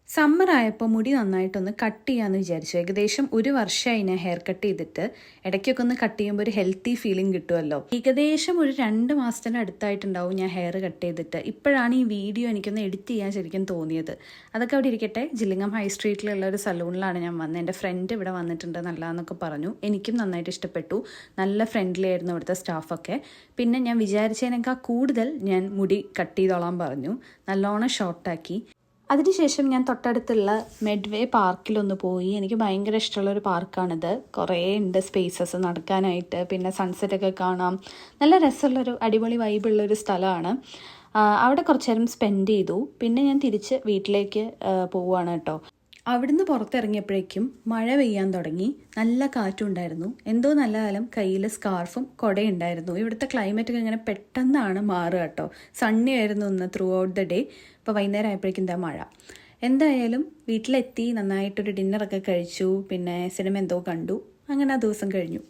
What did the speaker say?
Summer ആയപ്പോൾ മുടി നന്നായിട്ടൊന്ന് കട്ട് ചെയ്യാമെന്ന് വിചാരിച്ചു. ഏകദേശം ഒരു വർഷമായി ഞാൻ ഹെയർ കട്ട് ചെയ്തിട്ട്. ഇടയ്ക്കൊക്കെ ഒന്ന് കട്ട് ചെയ്യുമ്പോൾ ഒരു ഹെൽത്തി ഫീലിംഗ് കിട്ടുമല്ലോ. ഏകദേശം ഒരു 2 മാസത്തിന് അടുത്തായിട്ടുണ്ടാവും ഞാൻ ഹെയർ കട്ട് ചെയ്തിട്ട്. ഇപ്പോഴാണ് ഈ വീഡിയോ എനിക്കൊന്ന് എഡിറ്റ് ചെയ്യാൻ ശരിക്കും തോന്നിയത്. അതൊക്കെ അവിടെ ഇരിക്കട്ടെ. ജില്ലിങ്ങം ഹൈ സ്ട്രീറ്റിലുള്ള ഒരു സലൂണിലാണ് ഞാൻ വന്നത്. എൻ്റെ ഫ്രണ്ട് ഇവിടെ വന്നിട്ടുണ്ട് നല്ലതെന്നൊക്കെ പറഞ്ഞു. എനിക്കും നന്നായിട്ട് ഇഷ്ടപ്പെട്ടു. നല്ല ഫ്രണ്ട്ലി ആയിരുന്നു ഇവിടുത്തെ സ്റ്റാഫൊക്കെ. പിന്നെ ഞാൻ വിചാരിച്ചതിനേക്കാൾ കൂടുതൽ ഞാൻ മുടി കട്ട് ചെയ്തോളാൻ പറഞ്ഞു. നല്ലോണം ഷോർട്ടാക്കി. അതിനുശേഷം ഞാൻ തൊട്ടടുത്തുള്ള മെഡ്വേ പാർക്കിലൊന്ന് പോയി. എനിക്ക് ഭയങ്കര ഇഷ്ടമുള്ളൊരു പാർക്കാണിത്. കുറേ ഉണ്ട് സ്പേസസ് നടക്കാനായിട്ട്. പിന്നെ സൺസെറ്റൊക്കെ കാണാം. നല്ല രസമുള്ളൊരു അടിപൊളി വൈബുള്ളൊരു സ്ഥലമാണ്. അവിടെ കുറച്ച് നേരം സ്പെൻഡ് ചെയ്തു. പിന്നെ ഞാൻ തിരിച്ച് വീട്ടിലേക്ക് പോവുകയാണ് കേട്ടോ. അവിടുന്ന് പുറത്തിറങ്ങിയപ്പോഴേക്കും മഴ പെയ്യാൻ തുടങ്ങി. നല്ല കാറ്റുണ്ടായിരുന്നു. എന്തോ നല്ല കാലം കയ്യിൽ സ്കാർഫും കുടയുണ്ടായിരുന്നു. ഇവിടുത്തെ ക്ലൈമറ്റൊക്കെ ഇങ്ങനെ പെട്ടെന്നാണ് മാറുക കേട്ടോ. സണ്ണി ആയിരുന്നു ഇന്ന് ത്രൂ ഔട്ട് ദ ഡേ. ഇപ്പോൾ വൈകുന്നേരം ആയപ്പോഴേക്കും എന്താ മഴ. എന്തായാലും വീട്ടിലെത്തി നന്നായിട്ടൊരു ഡിന്നറൊക്കെ കഴിച്ചു. പിന്നെ സിനിമ എന്തോ കണ്ടു. അങ്ങനെ ആ ദിവസം കഴിഞ്ഞു.